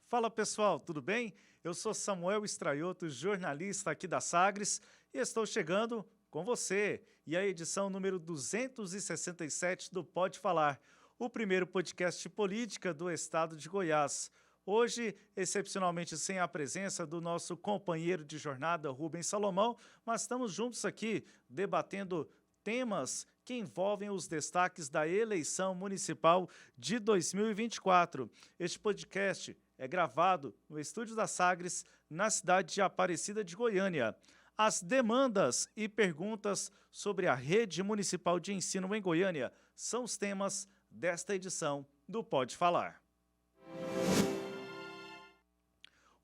Fala pessoal, tudo bem? Eu sou Samuel Straioto, jornalista aqui da Sagres e estou chegando com você e a edição número 267 do Pode Falar, o primeiro podcast de política do estado de Goiás. Hoje, excepcionalmente sem a presença do nosso companheiro de jornada, Rubens Salomão, mas estamos juntos aqui debatendo temas que envolvem os destaques da eleição municipal de 2024. Este podcast é gravado no estúdio da Sagres, na cidade de Aparecida de Goiânia. As demandas e perguntas sobre a rede municipal de ensino em Goiânia são os temas desta edição do Pode Falar.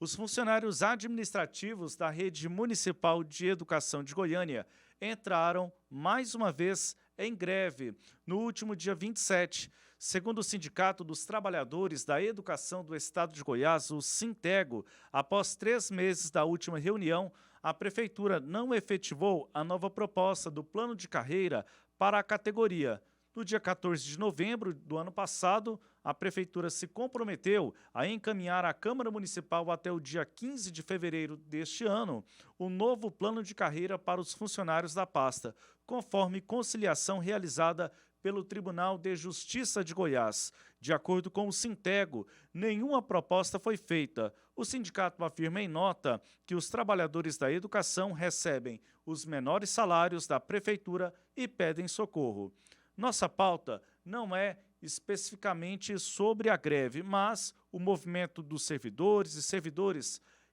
Os funcionários administrativos da Rede Municipal de Educação de Goiânia entraram, mais uma vez, em greve no último dia 27. Segundo o Sindicato dos Trabalhadores da Educação do Estado de Goiás, o Sintego, após 3 meses da última reunião, a Prefeitura não efetivou a nova proposta do plano de carreira para a categoria. No dia 14 de novembro do ano passado, a Prefeitura se comprometeu a encaminhar à Câmara Municipal até o dia 15 de fevereiro deste ano o novo plano de carreira para os funcionários da pasta, conforme conciliação realizada pelo Tribunal de Justiça de Goiás. De acordo com o Sintego, nenhuma proposta foi feita. O sindicato afirma em nota que os trabalhadores da educação recebem os menores salários da Prefeitura e pedem socorro. Nossa pauta não é especificamente sobre a greve, mas o movimento dos servidores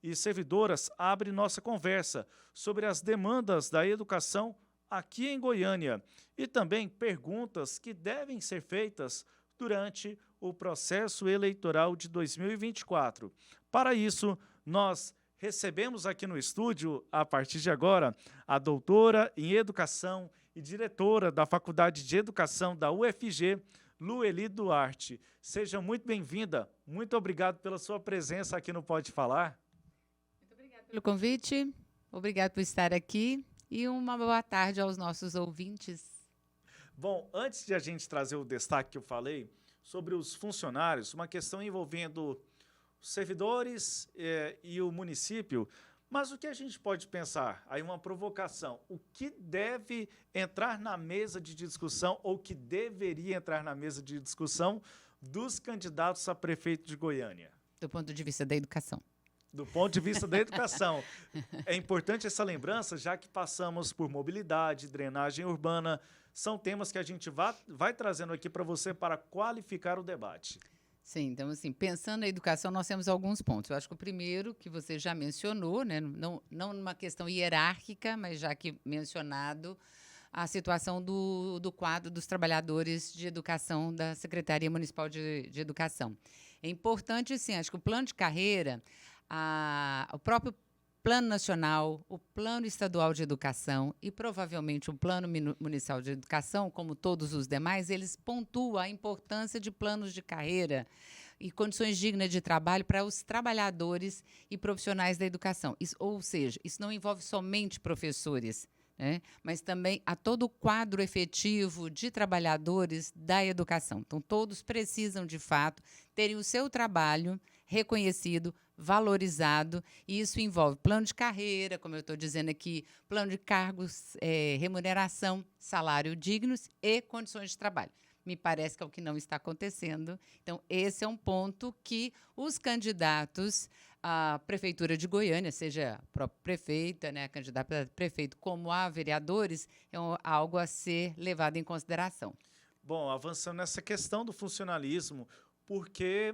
e servidoras abre nossa conversa sobre as demandas da educação aqui em Goiânia e também perguntas que devem ser feitas durante o processo eleitoral de 2024. Para isso, nós recebemos aqui no estúdio, a partir de agora, a doutora em Educação e diretora da Faculdade de Educação da UFG, Lueli Duarte. Seja muito bem-vinda. Muito obrigado pela sua presença aqui no Pode Falar. Muito obrigada pelo convite. Obrigado por estar aqui. E uma boa tarde aos nossos ouvintes. Bom, antes de a gente trazer o destaque que eu falei sobre os funcionários, uma questão envolvendo os servidores e o município, mas o que a gente pode pensar? Aí uma provocação. O que deve entrar na mesa de discussão ou que deveria entrar na mesa de discussão dos candidatos a prefeito de Goiânia? Do ponto de vista da educação. Do ponto de vista da educação. É importante essa lembrança, já que passamos por mobilidade, drenagem urbana, são temas que a gente vai trazendo aqui para você para qualificar o debate. Sim, então, assim, pensando na educação, nós temos alguns pontos. Eu acho que o primeiro, que você já mencionou, né, não numa questão hierárquica, mas já que mencionado, a situação do quadro dos trabalhadores de educação da Secretaria Municipal de Educação. É importante, sim, acho que o plano de carreira, o próprio Plano Nacional, o Plano Estadual de Educação e provavelmente o Plano Municipal de Educação, como todos os demais, eles pontuam a importância de planos de carreira e condições dignas de trabalho para os trabalhadores e profissionais da educação. Ou seja, isso não envolve somente professores, né, mas também a todo o quadro efetivo de trabalhadores da educação. Então, todos precisam, de fato, terem o seu trabalho reconhecido, valorizado, e isso envolve plano de carreira, como eu estou dizendo aqui, plano de cargos, remuneração, salário dignos e condições de trabalho. Me parece que é o que não está acontecendo. Então, esse é um ponto que os candidatos à Prefeitura de Goiânia, seja a própria prefeita, né, a candidata a prefeito, como a vereadores, é algo a ser levado em consideração. Bom, avançando nessa questão do funcionalismo, porque...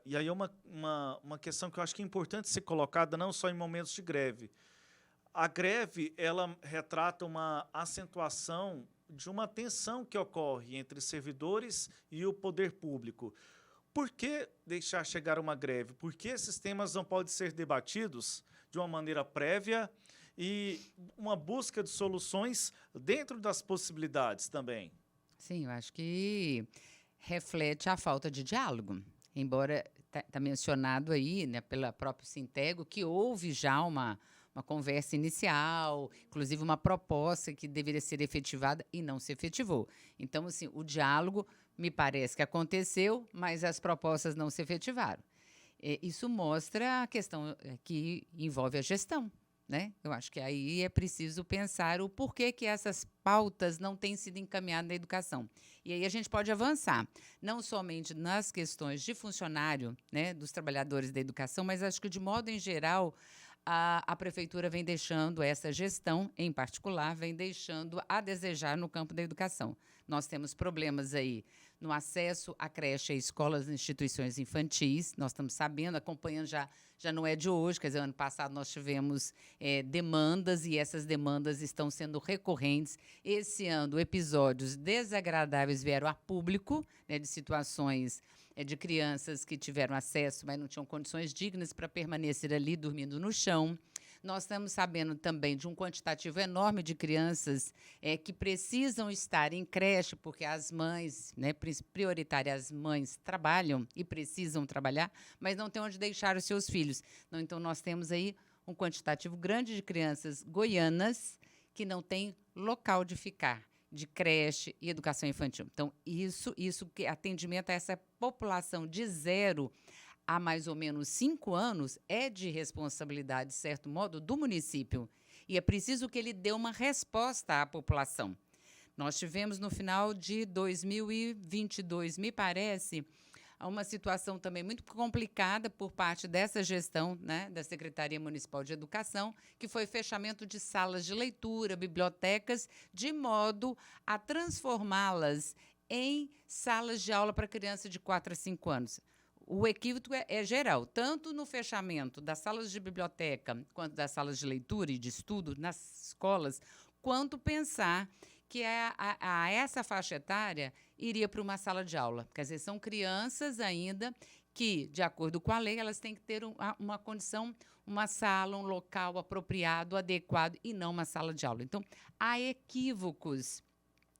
e aí é uma questão que eu acho que é importante ser colocada não só em momentos de greve. A greve, ela retrata uma acentuação de uma tensão que ocorre entre servidores e o poder público. Por que deixar chegar uma greve? Por que esses temas não podem ser debatidos de uma maneira prévia e uma busca de soluções dentro das possibilidades também? Sim, eu acho que reflete a falta de diálogo. Embora está mencionado aí, né, pela própria Sintego, que houve já uma conversa inicial, inclusive uma proposta que deveria ser efetivada e não se efetivou. Então, assim, o diálogo me parece que aconteceu, mas as propostas não se efetivaram. Isso mostra a questão que envolve a gestão, né? Eu acho que aí é preciso pensar o porquê que essas pautas não têm sido encaminhadas na educação. E aí a gente pode avançar, não somente nas questões de funcionário, né, dos trabalhadores da educação, mas acho que, de modo em geral, a prefeitura vem deixando, essa gestão em particular, vem deixando a desejar no campo da educação. Nós temos problemas aí no acesso à creche, a escolas e instituições infantis. Nós estamos sabendo, acompanhando, já não é de hoje, quer dizer, ano passado nós tivemos demandas e essas demandas estão sendo recorrentes. Esse ano, episódios desagradáveis vieram a público, né, de situações de crianças que tiveram acesso, mas não tinham condições dignas para permanecer ali dormindo no chão. Nós estamos sabendo também de um quantitativo enorme de crianças que precisam estar em creche, porque as mães, né, prioritárias, as mães trabalham e precisam trabalhar, mas não têm onde deixar os seus filhos. Então, nós temos aí um quantitativo grande de crianças goianas que não têm local de ficar, de creche e educação infantil. Então, isso que atendimento a essa população de 0 há mais ou menos 5 anos é de responsabilidade, de certo modo, do município. E é preciso que ele dê uma resposta à população. Nós tivemos, no final de 2022, me parece, uma situação também muito complicada por parte dessa gestão, né, da Secretaria Municipal de Educação, que foi fechamento de salas de leitura, bibliotecas, de modo a transformá-las em salas de aula para criança de 4 a 5 anos. O equívoco é geral, tanto no fechamento das salas de biblioteca, quanto das salas de leitura e de estudo nas escolas, quanto pensar que a essa faixa etária iria para uma sala de aula. Quer dizer, são crianças ainda que, de acordo com a lei, elas têm que ter uma condição, uma sala, um local apropriado, adequado, e não uma sala de aula. Então, há equívocos,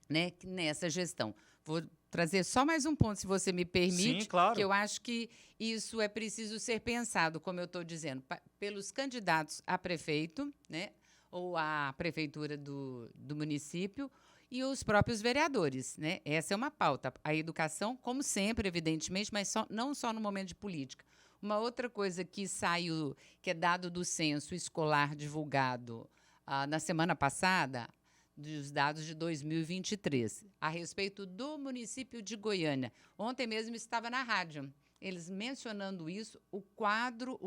né, nessa gestão. Vou trazer só mais um ponto, se você me permite. Sim, claro. Que eu acho que isso é preciso ser pensado, como eu estou dizendo, pelos candidatos a prefeito, né, ou a prefeitura do município, e os próprios vereadores, né? Essa é uma pauta. A educação, como sempre, evidentemente, mas não só no momento de política. Uma outra coisa que saiu, que é dado do censo escolar divulgado na semana passada, dos dados de 2023, a respeito do município de Goiânia. Ontem mesmo estava na rádio, eles mencionando isso, o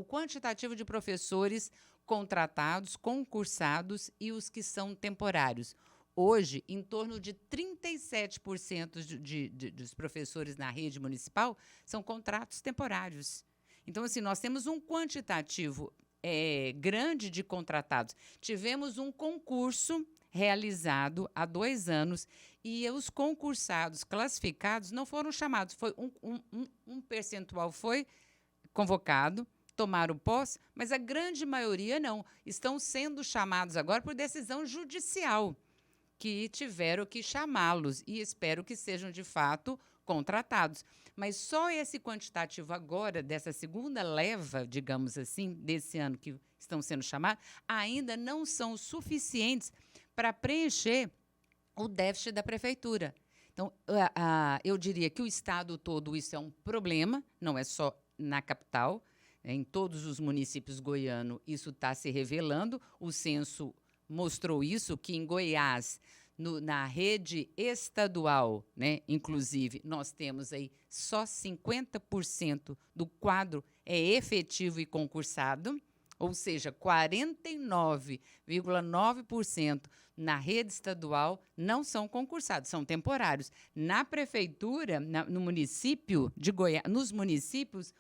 quantitativo de professores contratados, concursados e os que são temporários. Hoje, em torno de 37% dos professores na rede municipal são contratos temporários. Então, assim, nós temos um quantitativo grande de contratados. Tivemos um concurso realizado há 2 anos e os concursados classificados não foram chamados. Foi um percentual foi convocado, tomaram posse, mas a grande maioria não. Estão sendo chamados agora por decisão judicial, que tiveram que chamá-los, e espero que sejam, de fato, contratados. Mas só esse quantitativo agora, dessa segunda leva, digamos assim, desse ano que estão sendo chamados, ainda não são suficientes para preencher o déficit da prefeitura. Então, eu diria que o estado todo isso é um problema, não é só na capital, em todos os municípios goianos isso está se revelando. O censo mostrou isso, que em Goiás, na rede estadual, né, inclusive, nós temos aí só 50% do quadro é efetivo e concursado, ou seja, 49,9% na rede estadual não são concursados, são temporários. Na prefeitura, no município de Goiás, nos municípios,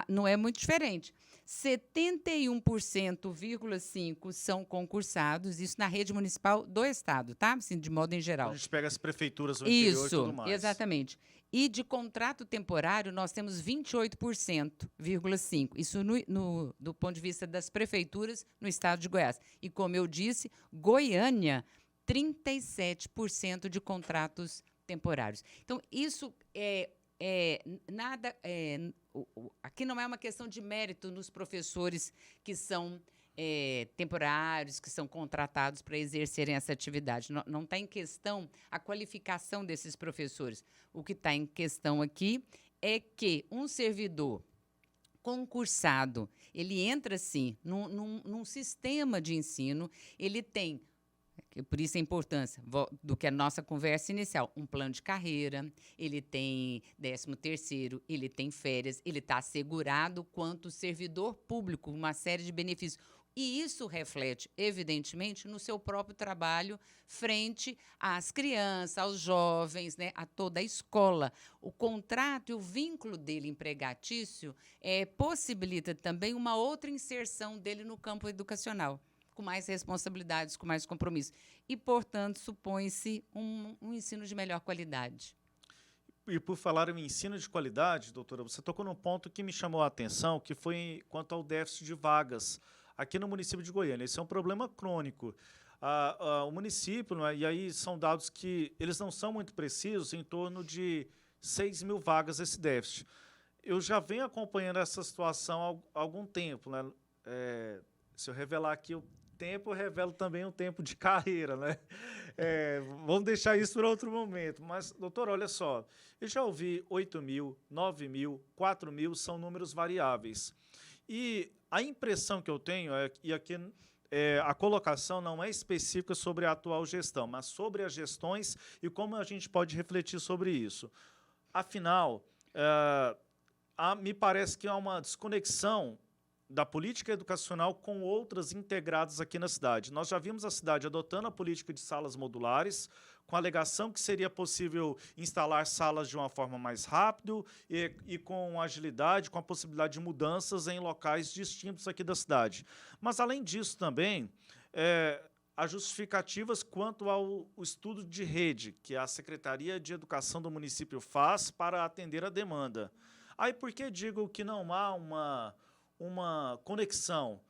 não é muito diferente. 71,5% são concursados, isso na rede municipal do estado, tá? Assim, de modo em geral. A gente pega as prefeituras do interior e tudo mais. Isso, exatamente. E de contrato temporário, nós temos 28,5%. Isso do ponto de vista das prefeituras no estado de Goiás. E, como eu disse, Goiânia, 37% de contratos temporários. Então, isso nada. Aqui não é uma questão de mérito nos professores que são temporários, que são contratados para exercerem essa atividade. Não está em questão a qualificação desses professores. O que está em questão aqui é que um servidor concursado, ele entra, sim, num sistema de ensino, ele tem, por isso a importância do que a nossa conversa inicial, um plano de carreira, ele tem 13º, ele tem férias, ele está assegurado quanto servidor público, uma série de benefícios. E isso reflete, evidentemente, no seu próprio trabalho frente às crianças, aos jovens, né, a toda a escola. O contrato e o vínculo dele empregatício possibilita também uma outra inserção dele no campo educacional, com mais responsabilidades, com mais compromisso. E, portanto, supõe-se um ensino de melhor qualidade. E por falar em ensino de qualidade, doutora, você tocou num ponto que me chamou a atenção, que foi quanto ao déficit de vagas aqui no município de Goiânia. Esse é um problema crônico. O município, né, e aí são dados que eles não são muito precisos, em torno de 6.000 vagas esse déficit. Eu já venho acompanhando essa situação há algum tempo, né? Se eu revelar aqui o tempo, eu revelo também um tempo de carreira, né? Vamos deixar isso para outro momento. Mas, doutor, olha só, eu já ouvi 8.000, 9.000, 4.000, são números variáveis. E a impressão que eu tenho e aqui a colocação não é específica sobre a atual gestão, mas sobre as gestões e como a gente pode refletir sobre isso. Afinal, me parece que há uma desconexão da política educacional com outras integradas aqui na cidade. Nós já vimos a cidade adotando a política de salas modulares, com a alegação que seria possível instalar salas de uma forma mais rápida e com agilidade, com a possibilidade de mudanças em locais distintos aqui da cidade. Mas, além disso, também, há justificativas quanto ao estudo de rede, que a Secretaria de Educação do município faz para atender a demanda. Aí, por que digo que não há uma conexão?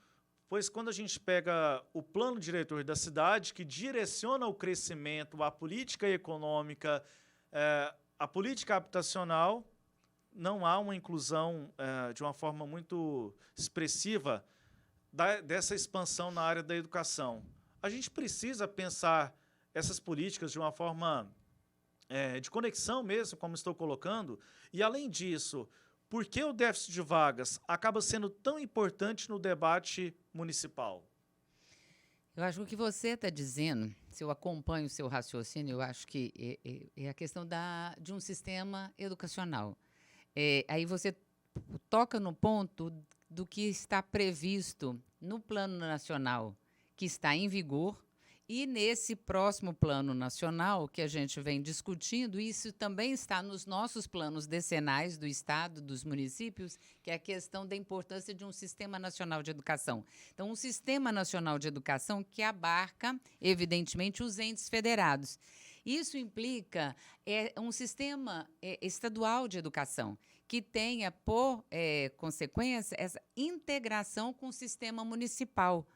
Pois quando a gente pega o plano diretor da cidade, que direciona o crescimento, a política econômica, a política habitacional, não há uma inclusão de uma forma muito expressiva dessa expansão na área da educação. A gente precisa pensar essas políticas de uma forma de conexão mesmo, como estou colocando, e além disso, por que o déficit de vagas acaba sendo tão importante no debate municipal? Eu acho que o que você está dizendo, se eu acompanho o seu raciocínio, eu acho que é a questão de um sistema educacional. Aí você toca no ponto do que está previsto no Plano Nacional, que está em vigor, e nesse próximo Plano Nacional que a gente vem discutindo, isso também está nos nossos planos decenais do Estado, dos municípios, que é a questão da importância de um Sistema Nacional de Educação. Então, um Sistema Nacional de Educação que abarca, evidentemente, os entes federados. Isso implica um sistema estadual de educação, que tenha, por consequência, essa integração com o sistema municipal.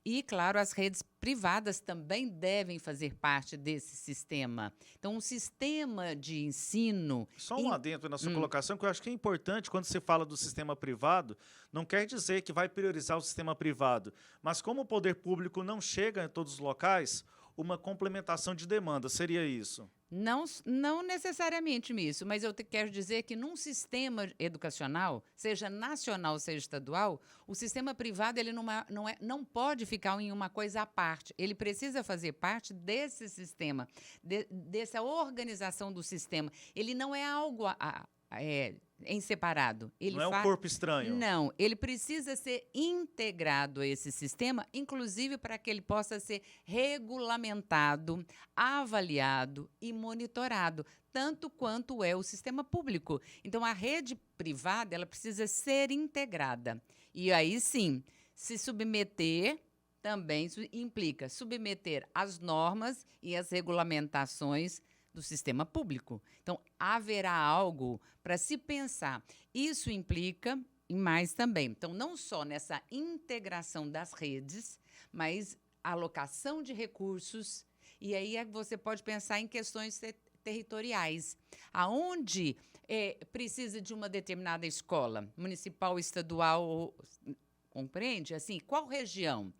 E, claro, as redes privadas também devem fazer parte desse sistema. Então, um sistema de ensino... Só um adendo na sua colocação, que eu acho que é importante, quando você fala do sistema privado, não quer dizer que vai priorizar o sistema privado, mas como o poder público não chega em todos os locais, uma complementação de demanda, seria isso? Não necessariamente isso, mas eu quero dizer que num sistema educacional, seja nacional, seja estadual, o sistema privado ele não pode ficar em uma coisa à parte. Ele precisa fazer parte desse sistema, dessa organização do sistema. Ele não é algo em separado. Ele não é um corpo estranho. Não, ele precisa ser integrado a esse sistema, inclusive para que ele possa ser regulamentado, avaliado e monitorado, tanto quanto é o sistema público. Então, a rede privada ela precisa ser integrada. E aí, sim, se submeter... Também isso implica submeter às normas e às regulamentações do sistema público. Então, haverá algo para se pensar. Isso implica em mais também. Então, não só nessa integração das redes, mas alocação de recursos. E aí você pode pensar em questões territoriais, aonde precisa de uma determinada escola, municipal, estadual, compreende? Assim, qual região?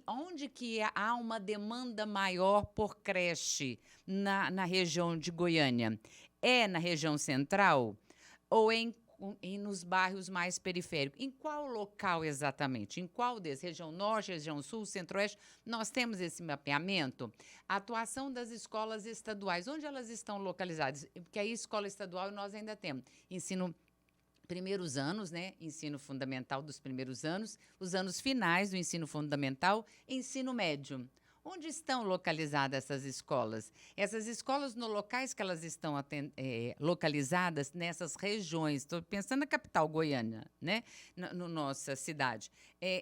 Onde que há uma demanda maior por creche na região de Goiânia? É na região central ou nos bairros mais periféricos? Em qual local exatamente? Em qual desses? Região Norte, região Sul, Centro-Oeste? Nós temos esse mapeamento? A atuação das escolas estaduais, onde elas estão localizadas? Porque aí escola estadual nós ainda temos ensino primeiros anos, né? Ensino fundamental dos primeiros anos, os anos finais do ensino fundamental, ensino médio. Onde estão localizadas essas escolas? Essas escolas, no locais que elas estão localizadas, nessas regiões, estou pensando na capital Goiânia, né? Nossa cidade,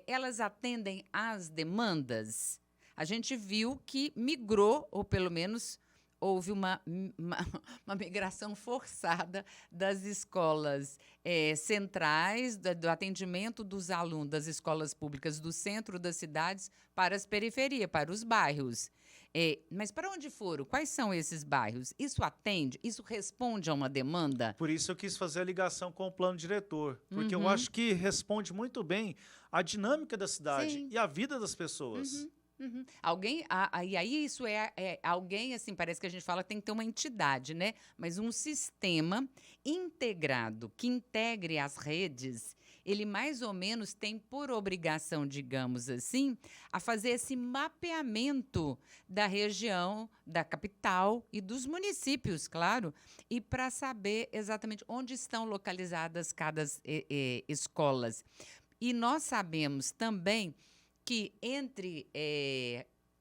elas atendem às demandas? A gente viu que migrou, ou pelo menos houve uma migração forçada das escolas centrais, do atendimento dos alunos das escolas públicas do centro das cidades para as periferias, para os bairros. Mas para onde foram? Quais são esses bairros? Isso atende? Isso responde a uma demanda? Por isso eu quis fazer a ligação com o plano diretor, porque eu acho que responde muito bem a dinâmica da cidade. Sim. E a vida das pessoas. Uhum. E aí isso alguém, assim, parece que a gente fala que tem que ter uma entidade, né? Mas um sistema integrado, que integre as redes, ele mais ou menos tem por obrigação, digamos assim, a fazer esse mapeamento da região, da capital e dos municípios, claro, e para saber exatamente onde estão localizadas cada escolas. E nós sabemos também que entre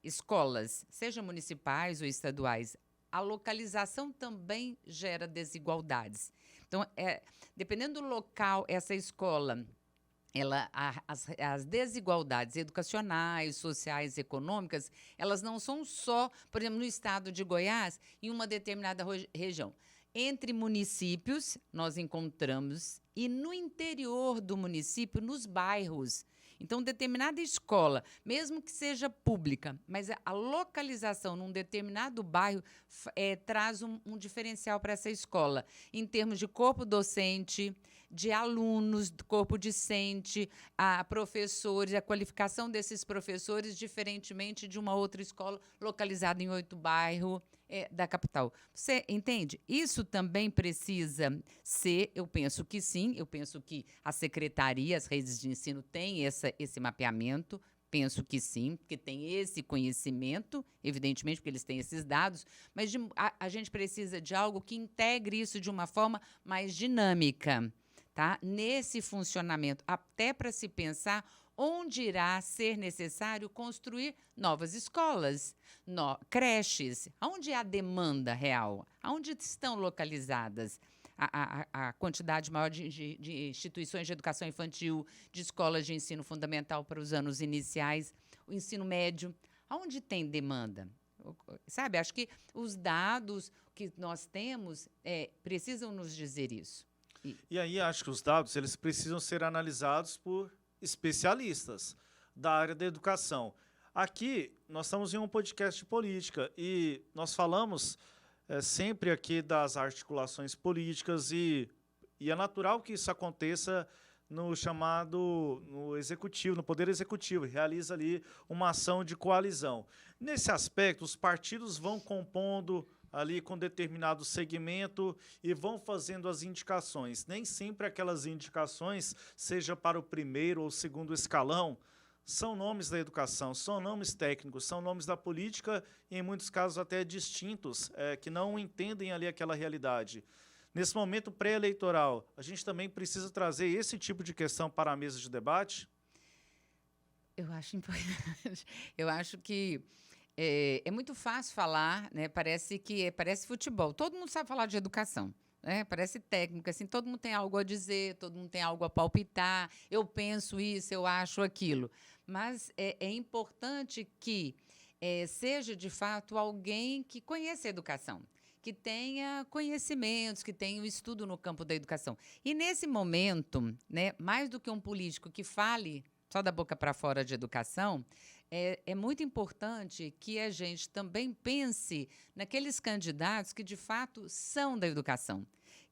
escolas, seja municipais ou estaduais, a localização também gera desigualdades. Então, dependendo do local, essa escola, as desigualdades educacionais, sociais, econômicas, elas não são só, por exemplo, no estado de Goiás, em uma determinada região. Entre municípios, nós encontramos, e no interior do município, nos bairros. Então, determinada escola, mesmo que seja pública, mas a localização num determinado bairro traz um diferencial para essa escola, em termos de corpo docente, de alunos, corpo discente, a professores, a qualificação desses professores, diferentemente de uma outra escola localizada em 8 bairros da capital. Você entende? Isso também precisa ser, eu penso que sim, eu penso que a secretaria, as redes de ensino têm esse mapeamento, penso que sim, porque tem esse conhecimento, evidentemente, porque eles têm esses dados, mas a gente precisa de algo que integre isso de uma forma mais dinâmica, tá? Nesse funcionamento, até para se pensar onde irá ser necessário construir novas escolas, creches, onde há demanda real, onde estão localizadas a quantidade maior de instituições de educação infantil, de escolas de ensino fundamental para os anos iniciais, o ensino médio, onde tem demanda. Sabe, acho que os dados que nós temos precisam nos dizer isso. E aí acho que os dados eles precisam ser analisados por especialistas da área da educação. Aqui, nós estamos em um podcast de política e nós falamos sempre aqui das articulações políticas e é natural que isso aconteça no executivo, no poder executivo, realiza ali uma ação de coalizão. Nesse aspecto, os partidos vão compondo ali com determinado segmento e vão fazendo as indicações. Nem sempre aquelas indicações, seja para o primeiro ou segundo escalão, são nomes da educação, são nomes técnicos, são nomes da política e, em muitos casos, até distintos, que não entendem ali aquela realidade. Nesse momento pré-eleitoral, a gente também precisa trazer esse tipo de questão para a mesa de debate? Eu acho importante. Eu acho que é muito fácil falar, né? Parece futebol. Todo mundo sabe falar de educação, né? Parece técnica, assim, todo mundo tem algo a dizer, todo mundo tem algo a palpitar. Eu penso isso, eu acho aquilo. Mas é importante que seja, de fato, alguém que conheça a educação, que tenha conhecimentos, que tenha um estudo no campo da educação. E, nesse momento, né, mais do que um político que fale só da boca para fora de educação, é muito importante que a gente também pense naqueles candidatos que, de fato, são da educação,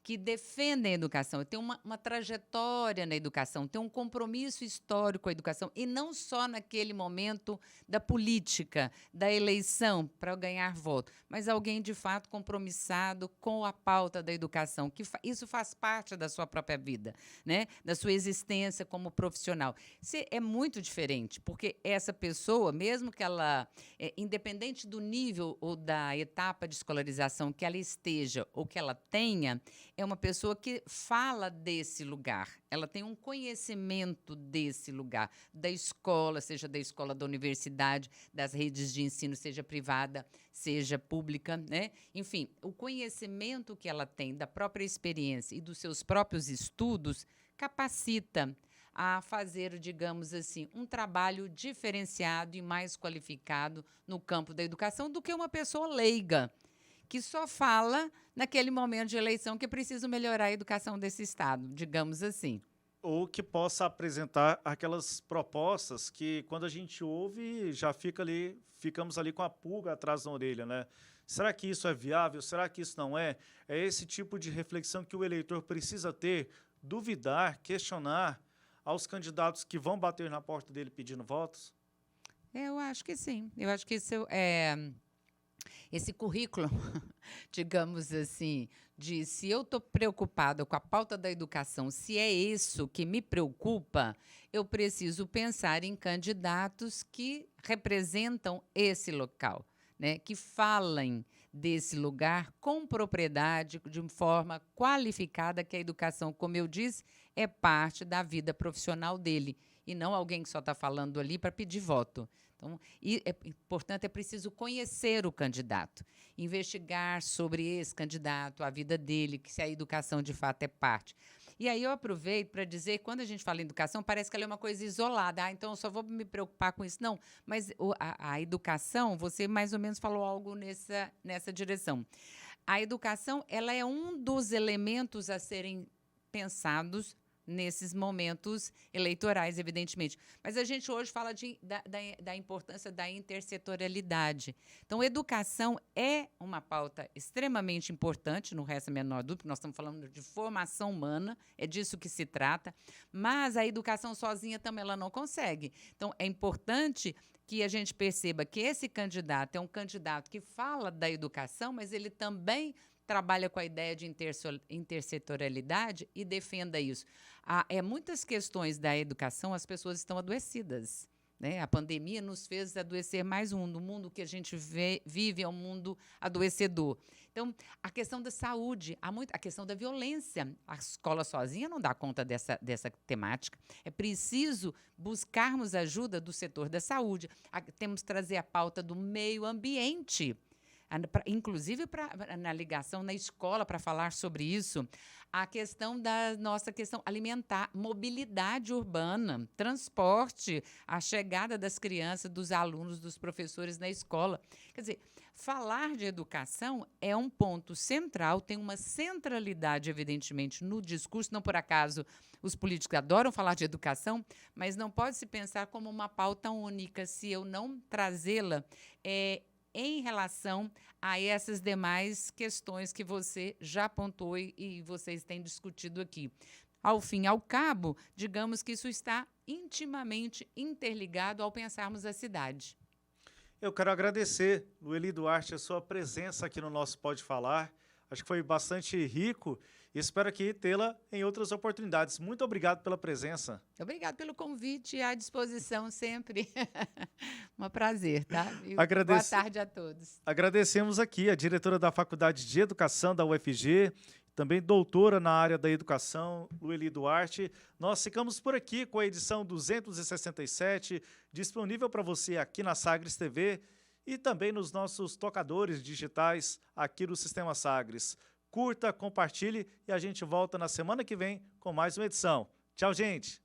que defendem a educação, têm uma trajetória na educação, têm um compromisso histórico com a educação, e não só naquele momento da política, da eleição, para ganhar voto, mas alguém, de fato, compromissado com a pauta da educação, que isso faz parte da sua própria vida, né? Da sua existência como profissional. Isso é muito diferente, porque essa pessoa, mesmo que ela, independente do nível ou da etapa de escolarização que ela esteja ou que ela tenha, é uma pessoa que fala desse lugar, ela tem um conhecimento desse lugar, da escola, seja da escola da universidade, das redes de ensino, seja privada, seja pública, né? Enfim, o conhecimento que ela tem da própria experiência e dos seus próprios estudos capacita a fazer, digamos assim, um trabalho diferenciado e mais qualificado no campo da educação do que uma pessoa leiga, que só fala naquele momento de eleição que é preciso melhorar a educação desse Estado, digamos assim. Ou que possa apresentar aquelas propostas que, quando a gente ouve, já ficamos ali com a pulga atrás da orelha, né? Será que isso é viável? Será que isso não é? É esse tipo de reflexão que o eleitor precisa ter, duvidar, questionar aos candidatos que vão bater na porta dele pedindo votos? Eu acho que sim. Eu acho que isso esse currículo, digamos assim, de se eu estou preocupada com a pauta da educação, se é isso que me preocupa, eu preciso pensar em candidatos que representam esse local, né? Que falem desse lugar com propriedade, de forma qualificada, que a educação, como eu disse, é parte da vida profissional dele, e não alguém que só está falando ali para pedir voto. Então, portanto, é preciso conhecer o candidato, investigar sobre esse candidato, a vida dele, que se a educação de fato é parte. E aí eu aproveito para dizer, quando a gente fala em educação, parece que ela é uma coisa isolada. Então eu só vou me preocupar com isso. Não, mas a educação, você mais ou menos falou algo nessa direção. A educação, ela é um dos elementos a serem pensados nesses momentos eleitorais, evidentemente. Mas a gente hoje fala da importância da intersetorialidade. Então, educação é uma pauta extremamente importante, não resta a menor dúvida, porque nós estamos falando de formação humana, é disso que se trata, mas a educação sozinha também ela não consegue. Então, é importante que a gente perceba que esse candidato é um candidato que fala da educação, mas ele também trabalha com a ideia de intersetorialidade e defenda isso. Muitas questões da educação, as pessoas estão adoecidas, né? A pandemia nos fez adoecer mais um. No mundo que a gente vive é um mundo adoecedor. Então, a questão da saúde, a questão da violência. A escola sozinha não dá conta dessa temática. É preciso buscarmos ajuda do setor da saúde. Temos que trazer a pauta do meio ambiente, inclusive na ligação na escola, para falar sobre isso, a questão da nossa questão alimentar, mobilidade urbana, transporte, a chegada das crianças, dos alunos, dos professores na escola. Quer dizer, falar de educação é um ponto central, tem uma centralidade, evidentemente, no discurso. Não por acaso os políticos adoram falar de educação, mas não pode se pensar como uma pauta única se eu não trazê-la em relação a essas demais questões que você já apontou e vocês têm discutido aqui. Ao fim e ao cabo, digamos que isso está intimamente interligado ao pensarmos a cidade. Eu quero agradecer, Lueli Duarte, a sua presença aqui no nosso Pode Falar. Acho que foi bastante rico e espero aqui tê-la em outras oportunidades. Muito obrigado pela presença. Obrigado pelo convite e à disposição sempre. Um prazer, tá? Boa tarde a todos. Agradecemos aqui a diretora da Faculdade de Educação da UFG, também doutora na área da educação, Lueli Duarte. Nós ficamos por aqui com a edição 267, disponível para você aqui na Sagres TV e também nos nossos tocadores digitais aqui do Sistema Sagres. Curta, compartilhe e a gente volta na semana que vem com mais uma edição. Tchau, gente!